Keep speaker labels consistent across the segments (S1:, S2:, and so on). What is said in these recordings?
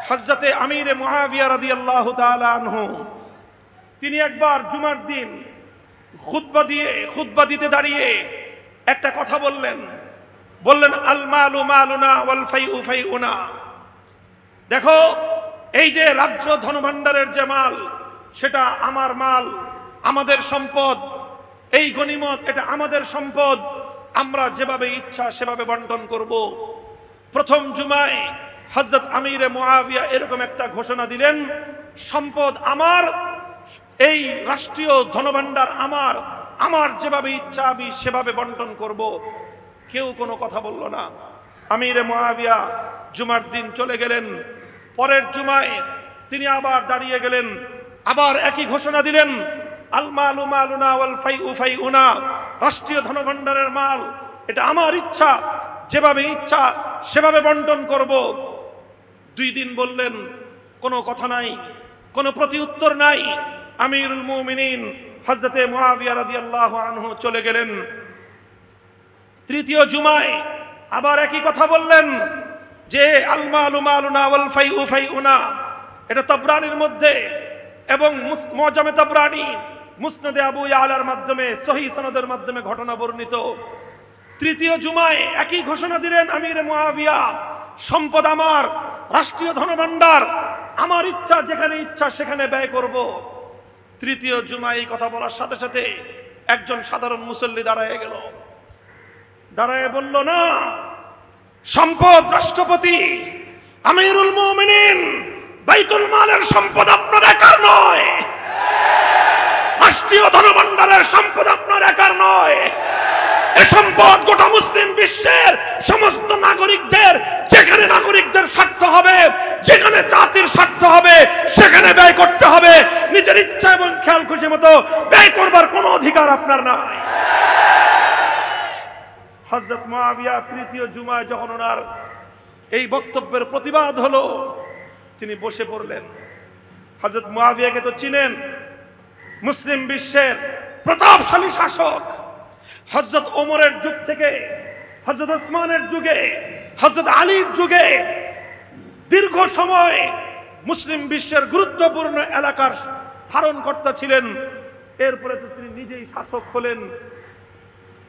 S1: হযরতে আমিরে মুআবিয়া রাদিয়াল্লাহু তাআলা আনহু তিনি একবার জুমার দিন খুতবা দিতে দাঁড়িয়ে একটা কথা বললেন আল মালু মালুনা ওয়াল ফাইউ ফাইউনা। দেখো, এই যে রাজ্য ধনভাণ্ডারের যে মাল, সেটা আমার মাল, আমাদের সম্পদ। এই গনিমত, এটা আমাদের সম্পদ, আমরা যেভাবে ইচ্ছা সেভাবে বন্টন করব। প্রথম জুমায় হযরত আমিরে মুআবিয়া এরকম একটা ঘোষণা দিলেন, সম্পদ আমার, এই রাষ্ট্রীয় ধনভাণ্ডার আমার, আমার যেভাবে ইচ্ছা আমি সেভাবে বন্টন করব। কেউ কোনো কথা বলল না। আমিরে মুআবিয়া জুমার দিন চলে গেলেন। পরের জুমায় তিনি আবার দাঁড়িয়ে গেলেন, আবার একই ঘোষণা দিলেন, আল মালু মালুনা ওয়াল ফাইউ ফাইউনা। রাষ্ট্রীয় ধনভাণ্ডারের মাল, এটা আমার ইচ্ছা, যেভাবে ইচ্ছা সেভাবে বন্টন করব। 2 দিন বললেন, কোনো কথা নাই, কোনো প্রতি উত্তর নাই। আমিরুল মুমিনিন হযরতে মুআবিয়া রাদিয়াল্লাহু আনহু চলে গেলেন। তৃতীয় জুমায় আবার একই কথা বললেন যে আল মালু মালুনা ওয়াল ফাইউ ফাইউনা। এটা তাবরানির মধ্যে এবং মুআজামে তাবরানি, মুসনাদে আবু ইয়ালার মাধ্যমে, সহিহ সনদের মাধ্যমে ঘটনা বর্ণিত। তৃতীয় জুমায় একই ঘোষণা দিলেন আমিরে মুআবিয়া, সম্পদ আমার, রাষ্ট্রীয় ধনভাণ্ডার আমার, ইচ্ছা যেখানে ইচ্ছা সেখানে ব্যয় করব। তৃতীয় জুমায় এই কথা বলার সাথে সাথে একজন সাধারণ মুসল্লি দাঁড়ায় গেল, দাঁড়ায় বলল, না, সম্পদ রাষ্ট্রপতি আমিরুল মুমিনিন বাইতুল মালের সম্পদ আপনার একার নয়, রাষ্ট্রীয় ধনভাণ্ডারের সম্পদ আপনার একার নয়। এ সম্পদ গোটা মুসলিম বিশ্বের সমস্ত নাগরিকদের, যেখানে নাগরিকদের স্বার্থ হবে, যেখানে জাতির স্বার্থ হবে, সেখানে ব্যয় করতে হবে। নিজের ইচ্ছা এবং খেয়াল খুশি মতো ব্যয় করবার কোনো অধিকার আপনার নাই। হযরত মুআবিয়া তৃতীয় জুমায় যখন ওনার এই বক্তব্যের প্রতিবাদ হলো, তিনি বসে পড়লেন। হযরত মুআবিয়াকে তো চিনেন, মুসলিম বিশ্বের প্রতাপশালী শাসক। হযরত ওমরের যুগ থেকে, হযরত ওসমানের যুগে, হযরত আলীর যুগে দীর্ঘ সময় মুসলিম বিশ্বের গুরুত্বপূর্ণ এলাকার ধারণকর্তা ছিলেন। এরপরে তো তিনি নিজেই শাসক হলেন।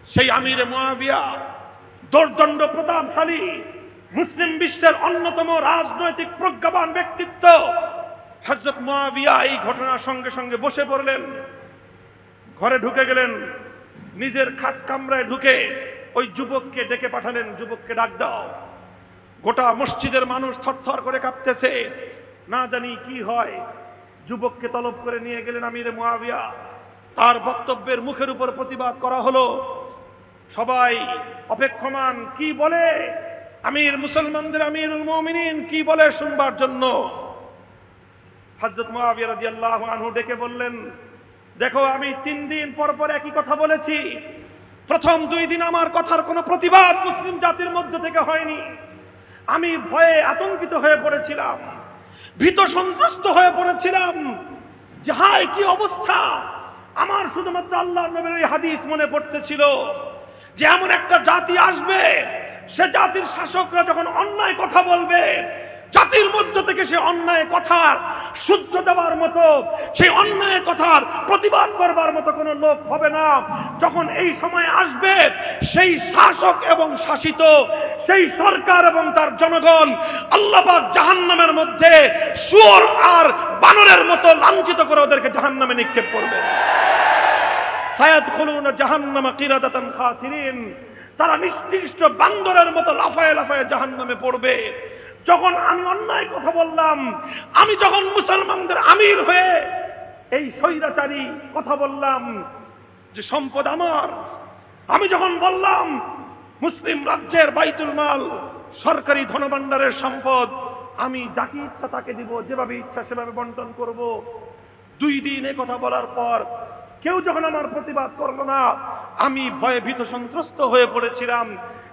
S1: সেই আমিরে মুআবিয়া দোর্দণ্ড প্রতাপশালী, মুসলিম বিশ্বের অন্যতম রাজনৈতিক প্রজ্ঞাবান ব্যক্তিত্ব। হযরত মুআবিয়া এই ঘটনার সঙ্গে সঙ্গে বসে পড়লেন, ঘরে ঢুকে গেলেন, নিজের খাস কামরায় ঢুকে ওই যুবককে ডেকে পাঠালেন, যুবককে ডাক দাও। গোটা মসজিদের মানুষ থরথর করে কাঁপতেছে, না জানি কি হয়। যুবককে তলব করে নিয়ে গেলেন আমিরে মুআবিয়া। তার বক্তব্যের মুখের উপর প্রতিবাদ করা হলো। সবাই অপেক্ষমান, কি বলে আমির, মুসলমানদের আমিরুল মুমিনিন কি বলে শুনবার জন্য। হযরত মুআবিয়া রাদিয়াল্লাহু আনহু ডেকে বললেন, দেখো, আমি 3 দিন পর পর একই কথা বলেছি। প্রথম 2 দিন আমার কথার কোনো প্রতিবাদ মুসলিম জাতির মধ্য থেকে হয়নি। আমি ভয়ে আতঙ্কিত হয়ে পড়েছিলাম, ভীত সন্ত্রস্ত হয়ে পড়েছিলাম যে হায় কি অবস্থা। আমার শুধুমাত্র আল্লাহর নবীর এই হাদিস মনে পড়তেছিল যে এমন একটা জাতি আসবে, সে জাতির শাসকরা যখন অন্যায় কথা বলবে, জাতির মধ্য থেকে সে অন্যায় কথার শুদ্ধ দেওয়ার মতো, সেই অন্যায় কথার প্রতিবাদ করবার মতো কোনো লোক হবে না। যখন এই সময় আসবে, সেই শাসক এবং শাসিত, সেই সরকার এবং তার জনগণ আল্লাহ পাক জাহান্নামের মধ্যে শুয়োর আর বানরের মতো লাঞ্ছিত করে ওদেরকে জাহান্নামে নিক্ষেপ করবে। সায়াদখুলুনা জাহান্নামা কিরাদাতান খাসিরিন, তারা নিষ্কৃষ্ট বান্দরের মতো লাফায়ে লাফায়ে জাহান্নামে পড়বে। যখন আমি অন্যায় কথা বললাম, আমি যখন মুসলমানদের আমির হয়ে এই স্বৈরাচারী কথা বললাম যে সম্পদ আমার, আমি যখন বললাম মুসলিম রাজ্যের বাইতুল মাল, সরকারি ধনভাণ্ডারের সম্পদ আমি যাকে ইচ্ছা তাকে দিব, যেভাবে ইচ্ছা সেভাবে বন্টন করব, 2 দিন এ কথা বলার পর কেউ যখন আমার প্রতিবাদ করলো না, আমি ভয়ে ভীত সন্ত্রস্ত হয়ে পড়েছিলাম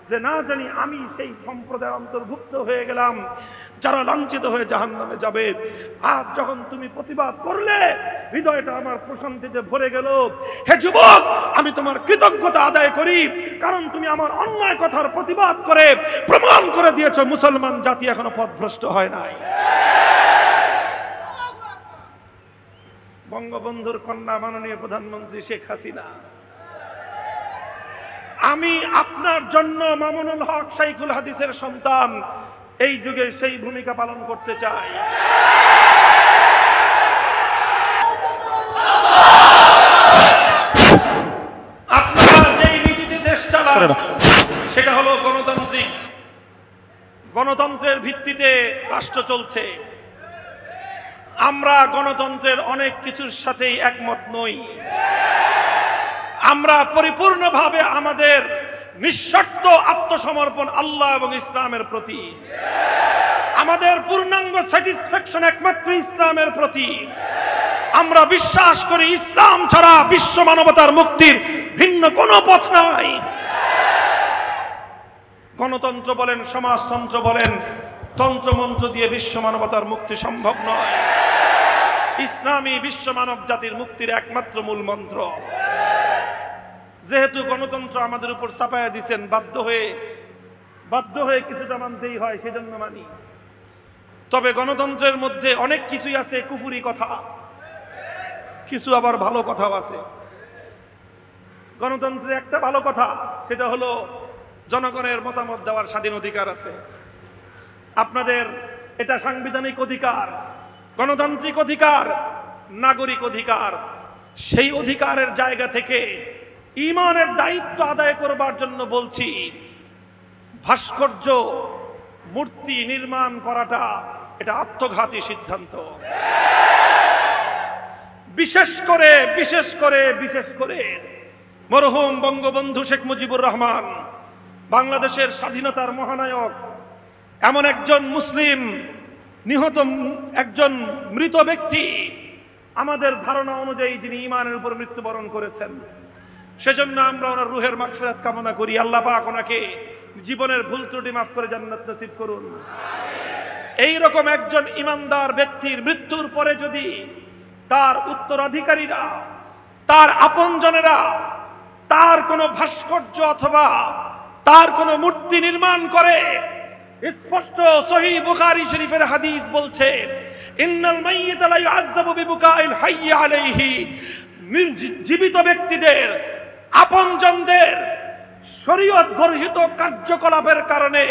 S1: যে না জানি আমি সেই সম্প্রদায়ের অন্তর্ভুক্ত হয়ে গেলাম যারা লাঞ্ছিত হয়ে জাহান্নামে যাবে। আজ যখন তুমি প্রতিবাদ করলে, হৃদয়টা আমার প্রশান্তিতে ভরে গেল। হে যুবক, আমি তোমার কৃতজ্ঞতা আদায় করি, কারণ তুমি আমার অন্যায় কথার প্রতিবাদ করে প্রমাণ করে দিয়েছো মুসলমান জাতি এখনো পথভ্রষ্ট হয় নাই। বঙ্গবন্ধুর কন্যা মাননীয় প্রধানমন্ত্রী শেখ হাসিনা। আমি আপনার জন্য মামুনুল হক শাইখুল হাদিসের সন্তান এই যুগে সেই ভূমিকা পালন করতে চাই। আপনারা যেই নীতিতে দেশ চালান সেটা হলো গণতান্ত্রিক। গণতন্ত্রের ভিত্তিতে রাষ্ট্র চলছে। আমরা গণতন্ত্রের অনেক কিছুর সাথেই একমত নই। আমরা পরিপূর্ণভাবে আমাদের নিঃশর্ত আত্মসমর্পণ আল্লাহ এবং ইসলামের প্রতি। আমাদের পূর্ণাঙ্গ স্যাটিসফ্যাকশন একমাত্র ইসলামের প্রতি। আমরা বিশ্বাস করি ইসলাম ছাড়া বিশ্ব মানবতার মুক্তির ভিন্ন কোনো পথ নাই। গণতন্ত্র বলেন, সমাজতন্ত্র বলেন, তন্ত্রমন্ত্র দিয়ে বিশ্ব মানবতার মুক্তি সম্ভব নয়। ইসলামী বিশ্ব মানব জাতির মুক্তির একমাত্র মূল মন্ত্র। যেহেতু গণতন্ত্র আমাদের উপর চাপায়া দিচ্ছেন, বাধ্য হয়ে কিছুটা মানতেই হয়, সেজন্য মানি। তবে গণতন্ত্রের মধ্যে অনেক কিছুই আছে কুফুরি কথা, কিছু আবার ভালো কথাও আছে। গণতন্ত্রের একটা ভালো কথা, সেটা হলো জনগণের মতামত দেওয়ার স্বাধীন অধিকার আছে। আপনাদের এটা সাংবিধানিক অধিকার, গণতান্ত্রিক অধিকার, নাগরিক অধিকার। সেই অধিকারের জায়গা থেকে ঈমানের দায়িত্ব আদায় করবার জন্য বলছি, ভাস্কর্য মূর্তি নির্মাণ করাটা এটা আত্মঘাতী সিদ্ধান্ত। বিশেষ করে মরহুম বঙ্গবন্ধু শেখ মুজিবুর রহমান, বাংলাদেশের স্বাধীনতার মহানায়ক, এমন একজন মুসলিম নিহত, একজন মৃত ব্যক্তি, আমাদের ধারণা অনুযায়ী যিনি ঈমানের উপর মৃত্যুবরণ করেছেন। সেজন্য আমরা ওনার রুহের মাগফিরাত কামনা করি। আল্লাহ পাক ওনাকে জীবনের ভুল ত্রুটি মাফ করে জান্নাত নসিব করুন। এই রকম একজন ঈমানদার ব্যক্তির মৃত্যুর পরে যদি তার উত্তরাধিকারীরা, তার আপনজনেরা তার কোনো ভাস্কর্য অথবা তার কোনো মূর্তি নির্মাণ করে, স্পষ্ট সহিহ বুখারী শরীফের হাদিস বলছে, ইন্নাল মাইয়িতা লা ইউআযাবু বিবুকাইল হাইয়্যি আলাইহি। জীবিত ব্যক্তিদের, আপনজনদের শরীয়ত গর্হিত কার্যকলাপের কারণে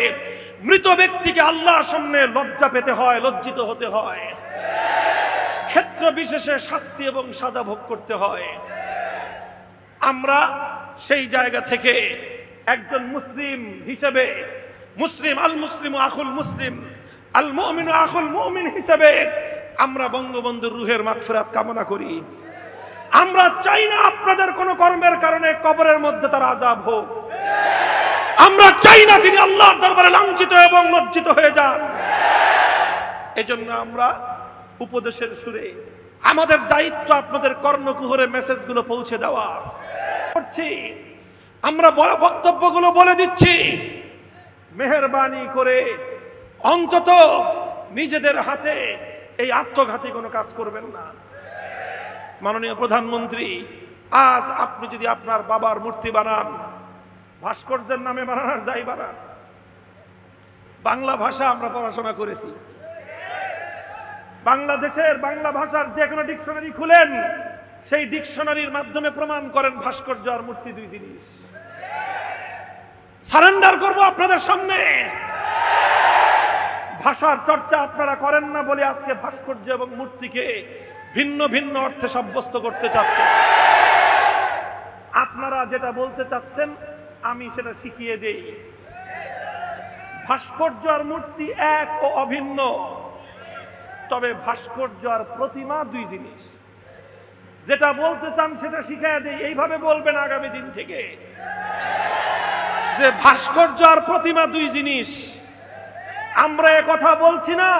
S1: মৃত ব্যক্তিকে আল্লাহর সামনে লজ্জা পেতে হয়, লজ্জিত হতে হয়, ক্ষেত্র বিশেষে শাস্তি এবং সাজা ভোগ করতে হয়। আমরা সেই জায়গা থেকে একজন মুসলিম হিসেবে, মুসলিম আল মুসলিমু আখুল মুসলিম, আল মুমিনু আখুল মুমিন হিসেবে আমরা বঙ্গবন্ধুর রুহের মাগফিরাত কামনা করি। আমরা চাই না আপনাদের কোন কর্মের কারণে কবরের মধ্যে তার আযাব হোক। আমরা চাই না তিনি আল্লাহর দরবারে লাঞ্ছিত এবং লজ্জিত হয়ে যান। এজন্য আমরা উপদেশের সুরে, আমাদের দায়িত্ব আপনাদের কর্ণকুহরে মেসেজগুলো পৌঁছে দেওয়া করছি। আমরা বড় বক্তব্যগুলো বলে দিচ্ছি, মেহেরবানি করে অন্তত নিজেদের হাতে এই আত্মঘাতী কোনো কাজ করবেন না। মাননীয় প্রধানমন্ত্রী, আজ আপনি যদি আপনার বাবার মূর্তি বানান, ভাস্কর্যের নামে বানানোর যাই বানান, বাংলা ভাষা আমরা পড়াশোনা করেছি। বাংলাদেশের বাংলা ভাষার যে কোনো ডিকশনারি খুলেন, সেই ডিকশনারির মাধ্যমে প্রমাণ করেন ভাস্কর্য আর মূর্তি দুই জিনিস। সারেন্ডার করব আপনাদের সামনে। ভাষার চর্চা আপনারা করেন না বলে আজকে ভাস্কর্য এবং মূর্তিকে ভিন্ন ভিন্ন অর্থে সাব্যস্ত করতে চাচ্ছেন। আপনারা যেটা বলতে চাচ্ছেন আমি সেটা শিখিয়ে দেই। ভাস্কর্য আর মূর্তি এক ও অভিন্ন, তবে ভাস্কর্য আর প্রতিমা দুই জিনিস। যেটা বলতে চান সেটা শিখিয়ে দেই। এইভাবে বলবেন আগামী দিন থেকে যে ভাস্কর্য আর প্রতিমা দুই জিনিস। আমরা কথা বলছি না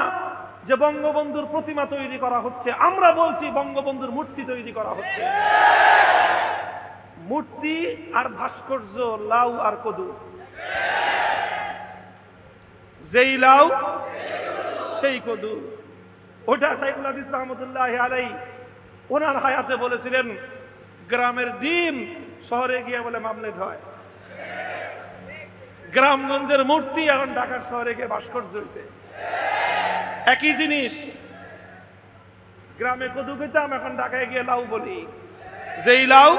S1: যে বঙ্গবন্ধুর প্রতিমা তৈরি করা হচ্ছে, আমরা বলছি বঙ্গবন্ধুর মূর্তি তৈরি করা হচ্ছে। মূর্তি আর ভাস্কর্য লাউ আর কদু, যেই লাউ সেই কদু। ওটা শাইখুল হাদিস রাহমাতুল্লাহি আলাইহি ওনার হায়াতে বলেছিলেন, গ্রামের ডিম শহরে গিয়ে বলে মামলেট হয়। গ্রামগঞ্জের মূর্তি এখন ঢাকার শহরে গিয়ে ভাস্কর্য হয়েছে। একই জিনিস। গ্রামে কদু খেতাম, এখন ঢাকায় গিয়ে লাউ বলি। যেই লাউ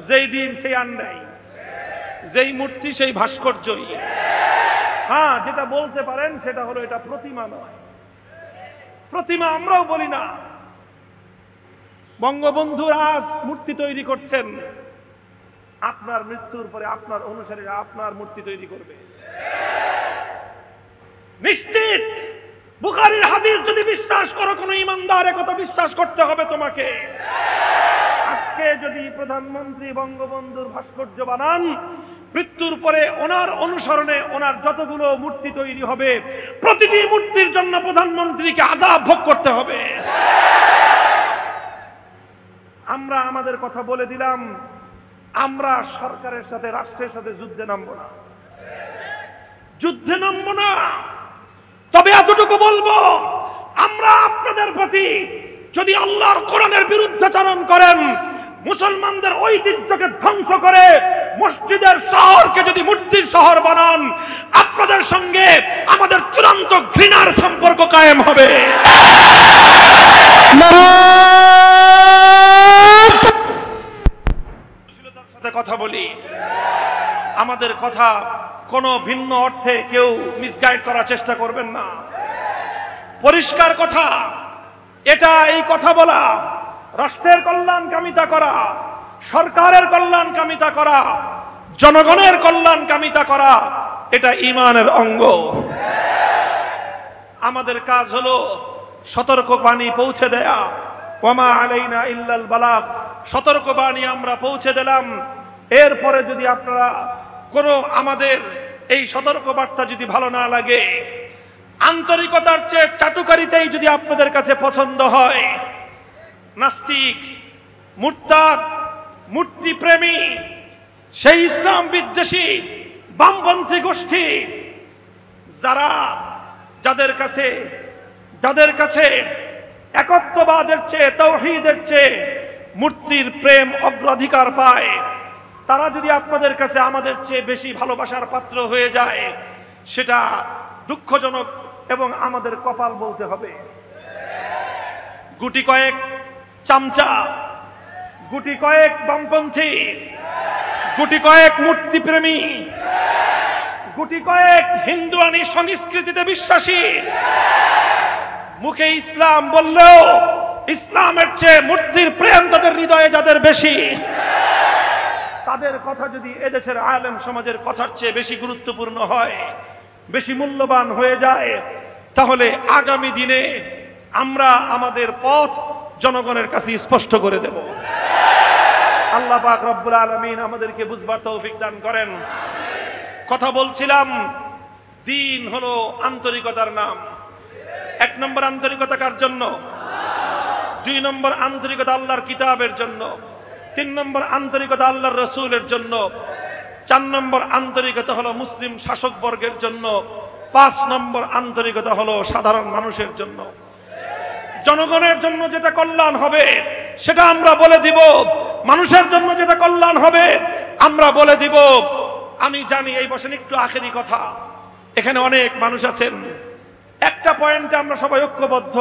S1: যেই ডিম সেই আন্ডাই, যেই মূর্তি সেই ভাস্কর্যই। হ্যাঁ, যেটা বলতে পারেন সেটা হলো এটা প্রতিমা নয়। প্রতিমা আমরাও বলি না। বঙ্গবন্ধু আজ মূর্তি তৈরি করছেন, আপনার মৃত্যুর পরে আপনার অনুসারীরা আপনার মূর্তি তৈরি করবে নিশ্চিত। বুখারীর হাদিস যদি বিশ্বাস করো, কোন ইমানদার একথা বিশ্বাস করতে হবে তোমাকে। আজকে যদি প্রধানমন্ত্রী বঙ্গবন্ধুর ভাস্কর্য বানান, মৃত্যুর পরে ওনার অনুসরণে ওনার যতগুলো মূর্তি তৈরি হবে, প্রতিটি মূর্তির জন্য প্রধানমন্ত্রীকে আযাব ভোগ করতে হবে। আমরা আমাদের কথা বলে দিলাম, আমরা সরকারের সাথে, রাষ্ট্রের সাথে যুদ্ধে নামবো না, যুদ্ধে নামবো না। তবে এতটুকু বলবো, আমরা আপনাদের প্রতি যদি আল্লাহর কোরআনের বিরুদ্ধাচরণ করেন, মুসলমানদের ঐতিহ্যকে ধ্বংস করে মসজিদের শহরকে যদি মূর্তির শহর বানান, আপনাদের সঙ্গে আমাদের চূড়ান্ত ঘৃণার সম্পর্ক কায়েম হবে। সাথে কথা বলি, আমাদের কথা কোনো ভিন্ন অর্থে কেউ মিসগাইড করার চেষ্টা করবেন না। পরিষ্কার কথা এটা, এই কথা বলা, রাষ্ট্রের কল্যাণ কামিতা করা, সরকারের কল্যাণ কামিতা করা, জনগণের কল্যাণ কামিতা করা, এটা ঈমানের অঙ্গ। আমাদের কাজ হলো সতর্কবাণী পৌঁছে দেয়া। ওয়ামা আলাইনা ইল্লাল বালাগ, সতর্কবাণী আমরা পৌঁছে দিলাম। এরপরে যদি আপনারা কোনো আমাদের এই সতর্কবার্তা যদি ভালো না লাগে, আন্তরিকতার চেয়ে চাটুকারিতাই যদি আপনাদের কাছে পছন্দ হয়, নাস্তিক, মুরতাদ, মূর্তি প্রেমী, সেই ইসলাম বিদ্বেষী বামপন্থী গোষ্ঠী যাদের কাছে একত্ববাদের চেয়ে, তাওহীদের চেয়ে মূর্তির প্রেম অগ্রাধিকার পায়, তারা যদি আপনাদের কাছে আমাদের চেয়ে বেশি ভালোবাসার পাত্র হয়ে যায়, সেটা দুঃখজনক এবং আমাদের কপাল বলতে হবে। গুটি কয়েক চামচা, গুটি কয়েক বামপন্থী, গুটি কয়েক মূর্তি প্রেমী, গুটি কয়েক হিন্দুয়ানি সংস্কৃতিতে বিশ্বাসী, মুখে ইসলাম বললেও ইসলামের চেয়ে মূর্তির প্রেম তাদের হৃদয়ে যাদের বেশি, তাদের কথা যদি এদেশের আলেম সমাজের কথার চেয়ে বেশি গুরুত্বপূর্ণ হয়, বেশি মূল্যবান হয়ে যায়, তাহলে আগামী দিনে আমরা আমাদের পথ জনগণের কাছে স্পষ্ট করে দেব। আল্লাহ পাক রব্বুল আলামিন আমাদেরকে বুঝবার তৌফিক দান করেন। কথা বলছিলাম, দিন হলো আন্তরিকতার নাম। 1 নম্বর আন্তরিকতা কার জন্য? 2 নম্বর আন্তরিকতা আল্লাহর কিতাবের জন্য। 3 নম্বর আন্তরিকতা আল্লাহর রাসূলের জন্য। 4 নম্বর আন্তরিকতা হলো মুসলিম শাসক বর্গের জন্য। 5 নম্বর আন্তরিকতা হলো সাধারণ মানুষের জন্য। জনগণের জন্য যেটা কল্যাণ হবে সেটা আমরা বলে দিব, মানুষের জন্য যেটা কল্যাণ হবে আমরা বলে দিব। আমি জানি এই বসেন একটু আখেরি কথা, এখানে অনেক মানুষ আছেন, একটা পয়েন্টে আমরা সবাই ঐক্যবদ্ধ,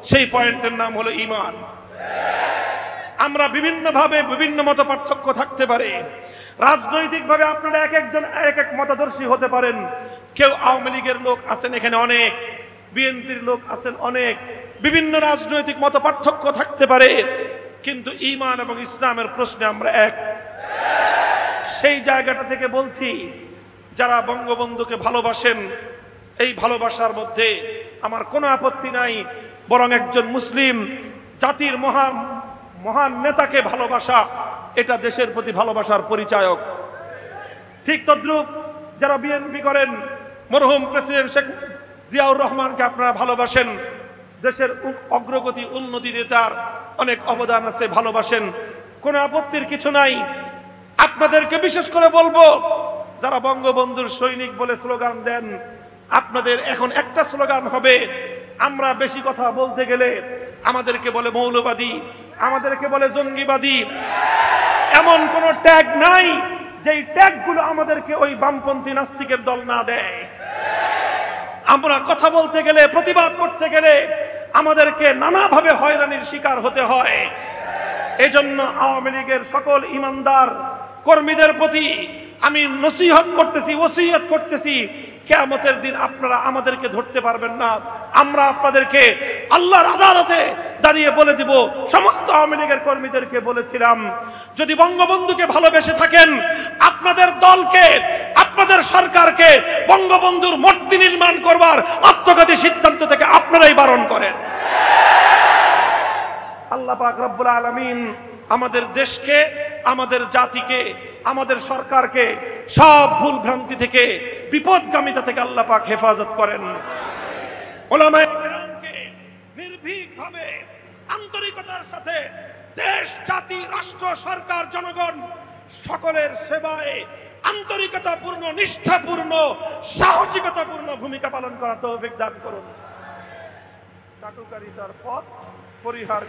S1: সেই পয়েন্টের নাম হলো ঈমান। আমরা বিভিন্নভাবে বিভিন্ন মত পার্থক্য থাকতে পারে, রাজনৈতিকভাবে আপনারা এক একজন এক এক মতাদর্শী হতে পারেন। কেউ আওয়ামী লীগের লোক আছেন এখানে অনেক, বিএনপির লোক আছেন অনেক, বিভিন্ন রাজনৈতিক মত পার্থক্য থাকতে পারে, কিন্তু ঈমান এবং ইসলামের প্রশ্নে আমরা এক। সেই জায়গাটা থেকে বলছি, যারা বঙ্গবন্ধুকে ভালোবাসেন, এই ভালোবাসার মধ্যে আমার কোনো আপত্তি নাই, বরং একজন মুসলিম জাতির মহান নেতাকে ভালোবাসা এটা দেশের প্রতি ভালোবাসার পরিচায়ক। ঠিক তদ্রূপ যারা বিএনপি করেন, মরহুম প্রেসিডেন্ট শেখ জিয়াউর রহমানকে আপনারা ভালোবাসেন, দেশের অগ্রগতি উন্নতিতে তার অনেক অবদান আছে, ভালোবাসেন, কোনো আপত্তির কিছু নাই। আপনাদেরকে বিশেষ করে বলবো, যারা বঙ্গবন্ধুর সৈনিক বলে স্লোগান দেন, আপনাদের এখন একটা স্লোগান হবে, আমরা বেশি কথা বলতে গেলে আমাদেরকে বলে মৌলবাদী, আমাদেরকে বলে জঙ্গিবাদী। এমন কোন ট্যাগ নাই যেই ট্যাগগুলো আমাদেরকে ওই বামপন্থী নাস্তিকের দল না দেয়। আমরা কথা বলতে গেলে, প্রতিবাদ করতে গেলে আমাদেরকে নানাভাবে হয়রানির শিকার হতে হয়। এজন্য আওয়ামী লীগের সকল ইমানদার কর্মীদের প্রতি আমি নসিহত করতেছি, ওসিয়ত করতেছি, কিয়ামতের দিন আপনারা আমাদেরকে ধরতে পারবেন না। আমরা আপনাদেরকে আল্লাহর আদালতে দাঁড়িয়ে বলে দিব, সমস্ত আওয়ামী লীগের কর্মীদেরকে বলেছিলাম, যদি বঙ্গবন্ধুকে ভালোবেসে থাকেন, আপনাদের দলকে, আপনাদের সরকারকে বঙ্গবন্ধুর মূর্তি নির্মাণ করবার আত্মঘাতী সিদ্ধান্ত থেকে আপনারাই বারণ করেন। আল্লাহ পাক রব্বুল আলামিন আমাদের দেশকে, আমাদের জাতিকে, আমাদের সরকারকে সব ভুল ভ্রান্তি থেকে, বিপদগামিতা থেকে আল্লাহ পাক হেফাজত করেন। উলামায়ে কেরামকে নির্ভীকভাবে আন্তরিকতার সাথে দেশ, জাতি, রাষ্ট্র, সরকার, জনগণ সকলের সেবায় আন্তরিকতাপূর্ণ, নিষ্ঠাপূর্ণ, সাহসিকতাপূর্ণ ভূমিকা পালন করার তৌফিক দান করুন। চাটুকারিতার পথ পরিহার